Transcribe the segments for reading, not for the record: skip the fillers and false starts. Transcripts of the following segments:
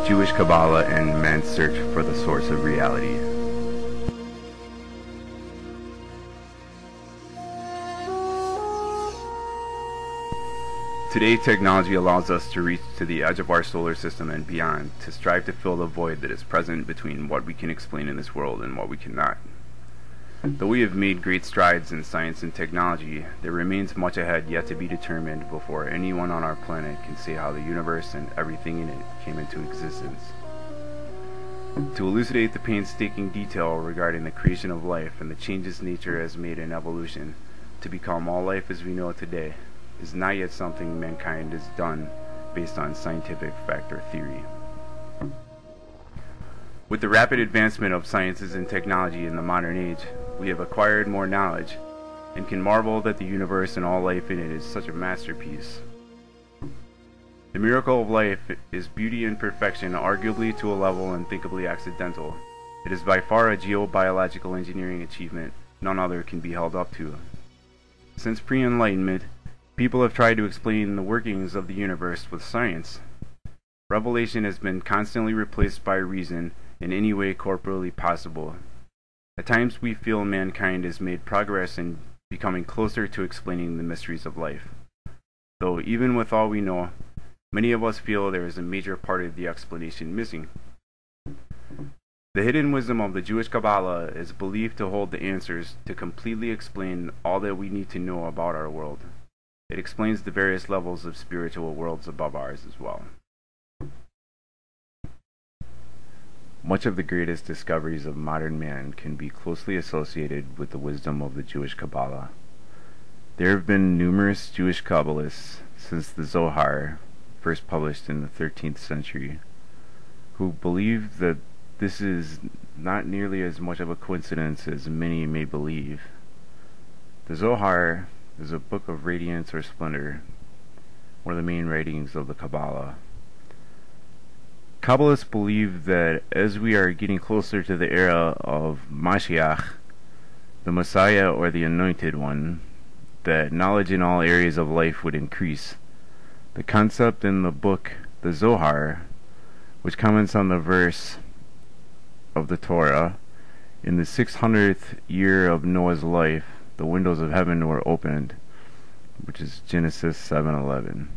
Jewish Kabbalah and man's search for the source of reality. Today, technology allows us to reach to the edge of our solar system and beyond, to strive to fill the void that is present between what we can explain in this world and what we cannot. Though we have made great strides in science and technology, there remains much ahead yet to be determined before anyone on our planet can say how the universe and everything in it came into existence. To elucidate the painstaking detail regarding the creation of life and the changes nature has made in evolution to become all life as we know it today is not yet something mankind has done based on scientific fact or theory. With the rapid advancement of sciences and technology in the modern age, we have acquired more knowledge and can marvel that the universe and all life in it is such a masterpiece. The miracle of life is beauty and perfection, arguably to a level unthinkably accidental. It is by far a geobiological engineering achievement none other can be held up to. Since pre-enlightenment, people have tried to explain the workings of the universe with science. Revelation has been constantly replaced by reason in any way corporally possible. At times we feel mankind has made progress in becoming closer to explaining the mysteries of life. Though even with all we know, many of us feel there is a major part of the explanation missing. The hidden wisdom of the Jewish Kabbalah is believed to hold the answers to completely explain all that we need to know about our world. It explains the various levels of spiritual worlds above ours as well. Much of the greatest discoveries of modern man can be closely associated with the wisdom of the Jewish Kabbalah. There have been numerous Jewish Kabbalists since the Zohar, first published in the 13th century, who believe that this is not nearly as much of a coincidence as many may believe. The Zohar is a book of radiance or splendor, one of the main writings of the Kabbalah. Kabbalists believe that as we are getting closer to the era of Mashiach, the Messiah or the Anointed One, that knowledge in all areas of life would increase. The concept in the book, the Zohar, which comments on the verse of the Torah, in the 600th year of Noah's life, the windows of heaven were opened, which is Genesis 7:11.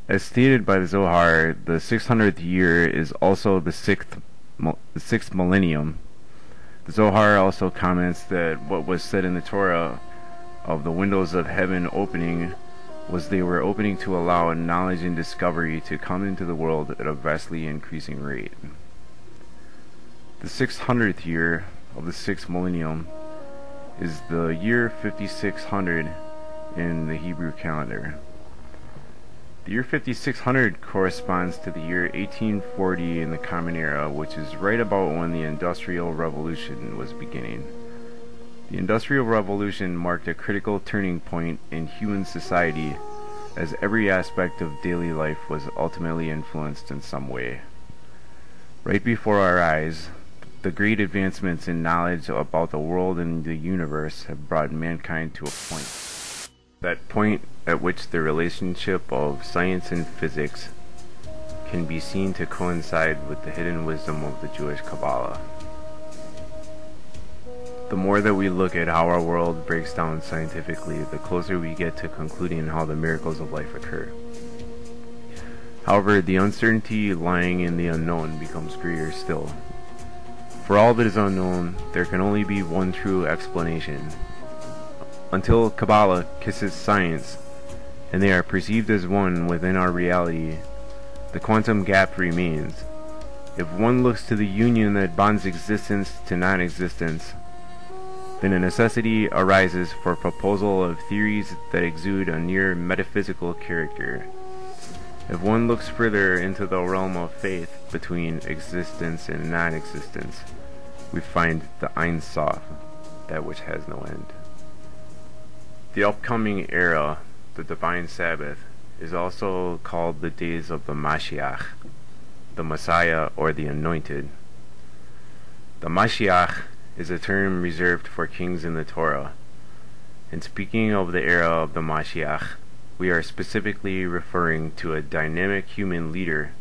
As stated by the Zohar, the 600th year is also the sixth millennium. The Zohar also comments that what was said in the Torah of the windows of heaven opening was they were opening to allow knowledge and discovery to come into the world at a vastly increasing rate. The 600th year of the sixth millennium is the year 5600 in the Hebrew calendar. The year 5600 corresponds to the year 1840 in the Common Era, which is right about when the Industrial Revolution was beginning. The Industrial Revolution marked a critical turning point in human society, as every aspect of daily life was ultimately influenced in some way. Right before our eyes, the great advancements in knowledge about the world and the universe have brought mankind to a point. That point at which the relationship of science and physics can be seen to coincide with the hidden wisdom of the Jewish Kabbalah. The more that we look at how our world breaks down scientifically, the closer we get to concluding how the miracles of life occur. However, the uncertainty lying in the unknown becomes greater still. For all that is unknown, there can only be one true explanation. Until Kabbalah kisses science, and they are perceived as one within our reality, the quantum gap remains. If one looks to the union that bonds existence to non-existence, then a necessity arises for proposal of theories that exude a near metaphysical character. If one looks further into the realm of faith between existence and non-existence, we find the Ein Sof, that which has no end. The upcoming era, the Divine Sabbath, is also called the days of the Mashiach, the Messiah or the Anointed. The Mashiach is a term reserved for kings in the Torah. In speaking of the era of the Mashiach, we are specifically referring to a dynamic human leader,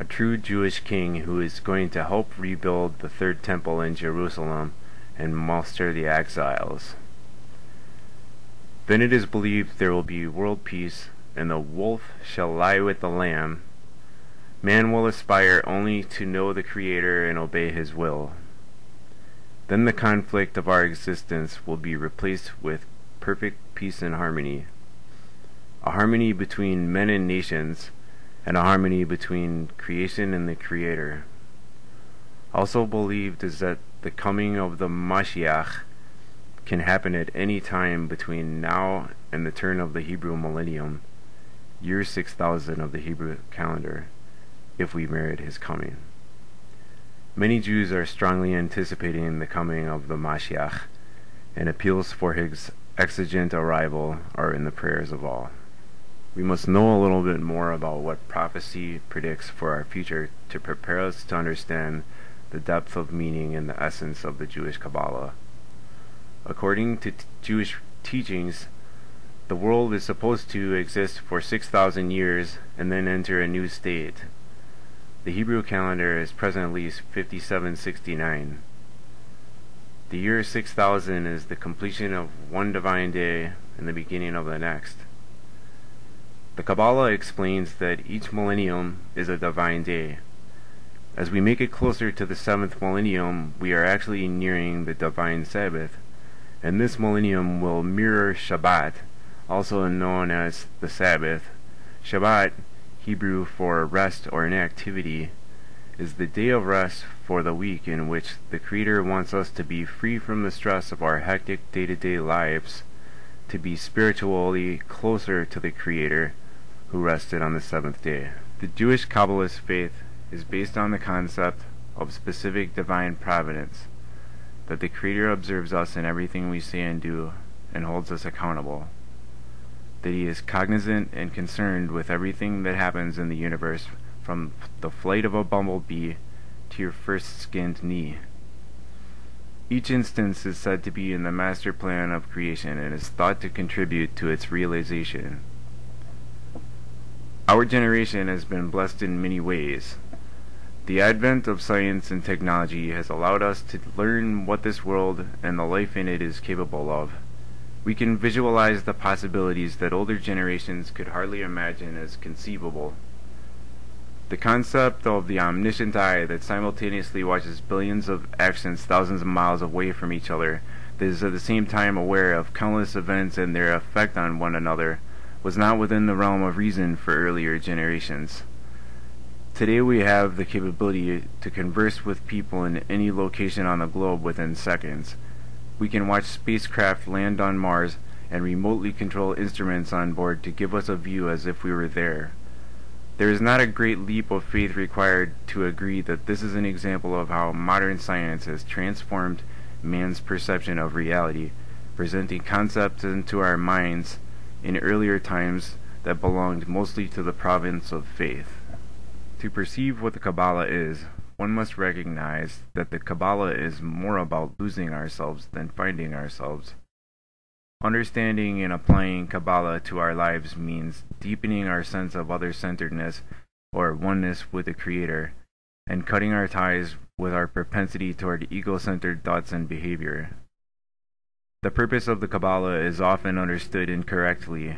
a true Jewish king who is going to help rebuild the third temple in Jerusalem and muster the exiles. Then it is believed there will be world peace, and the wolf shall lie with the lamb. Man will aspire only to know the Creator and obey His will. Then the conflict of our existence will be replaced with perfect peace and harmony. A harmony between men and nations, and a harmony between creation and the Creator. Also believed is that the coming of the Mashiach can happen at any time between now and the turn of the Hebrew millennium, year 6000 of the Hebrew calendar, if we merit his coming. Many Jews are strongly anticipating the coming of the Mashiach, and appeals for his exigent arrival are in the prayers of all. We must know a little bit more about what prophecy predicts for our future to prepare us to understand the depth of meaning and the essence of the Jewish Kabbalah. According to Jewish teachings, the world is supposed to exist for 6,000 years and then enter a new state. The Hebrew calendar is presently 5769. The year 6000 is the completion of one divine day and the beginning of the next. The Kabbalah explains that each millennium is a divine day. As we make it closer to the 7th millennium, we are actually nearing the divine Sabbath, and this millennium will mirror Shabbat, also known as the Sabbath. Shabbat, Hebrew for rest or inactivity, is the day of rest for the week in which the Creator wants us to be free from the stress of our hectic day-to-day lives, to be spiritually closer to the Creator who rested on the 7th day. The Jewish Kabbalist faith is based on the concept of specific divine providence, that the Creator observes us in everything we say and do, and holds us accountable, that He is cognizant and concerned with everything that happens in the universe, from the flight of a bumblebee to your first skinned knee. Each instance is said to be in the master plan of creation and is thought to contribute to its realization. Our generation has been blessed in many ways. The advent of science and technology has allowed us to learn what this world and the life in it is capable of. We can visualize the possibilities that older generations could hardly imagine as conceivable. The concept of the omniscient eye that simultaneously watches billions of actions thousands of miles away from each other, that is at the same time aware of countless events and their effect on one another, was not within the realm of reason for earlier generations. Today we have the capability to converse with people in any location on the globe within seconds. We can watch spacecraft land on Mars and remotely control instruments on board to give us a view as if we were there. There is not a great leap of faith required to agree that this is an example of how modern science has transformed man's perception of reality, presenting concepts into our minds in earlier times that belonged mostly to the province of faith. To perceive what the Kabbalah is, one must recognize that the Kabbalah is more about losing ourselves than finding ourselves. Understanding and applying Kabbalah to our lives means deepening our sense of other-centeredness or oneness with the Creator, and cutting our ties with our propensity toward ego-centered thoughts and behavior. The purpose of the Kabbalah is often understood incorrectly.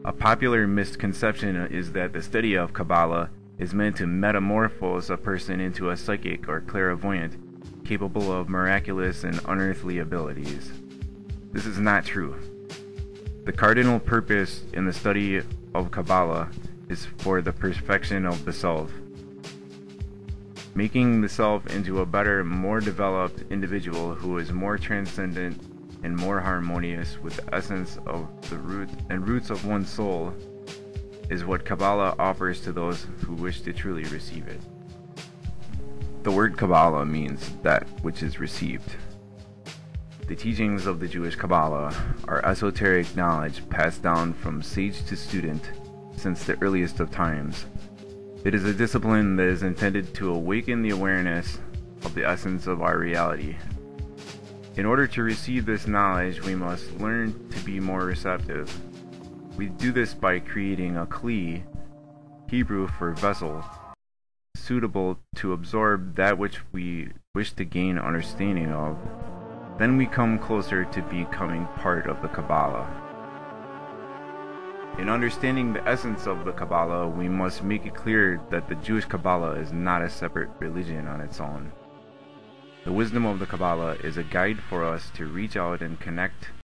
A popular misconception is that the study of Kabbalah is meant to metamorphose a person into a psychic or clairvoyant, capable of miraculous and unearthly abilities. This is not true. The cardinal purpose in the study of Kabbalah is for the perfection of the self, making the self into a better, more developed individual who is more transcendent and more harmonious with the essence of the roots of one's soul. is what Kabbalah offers to those who wish to truly receive it. The word Kabbalah means that which is received. The teachings of the Jewish Kabbalah are esoteric knowledge passed down from sage to student since the earliest of times. It is a discipline that is intended to awaken the awareness of the essence of our reality. In order to receive this knowledge, we must learn to be more receptive. We do this by creating a kli, Hebrew for vessel, suitable to absorb that which we wish to gain understanding of. Then we come closer to becoming part of the Kabbalah. In understanding the essence of the Kabbalah, we must make it clear that the Jewish Kabbalah is not a separate religion on its own. The wisdom of the Kabbalah is a guide for us to reach out and connect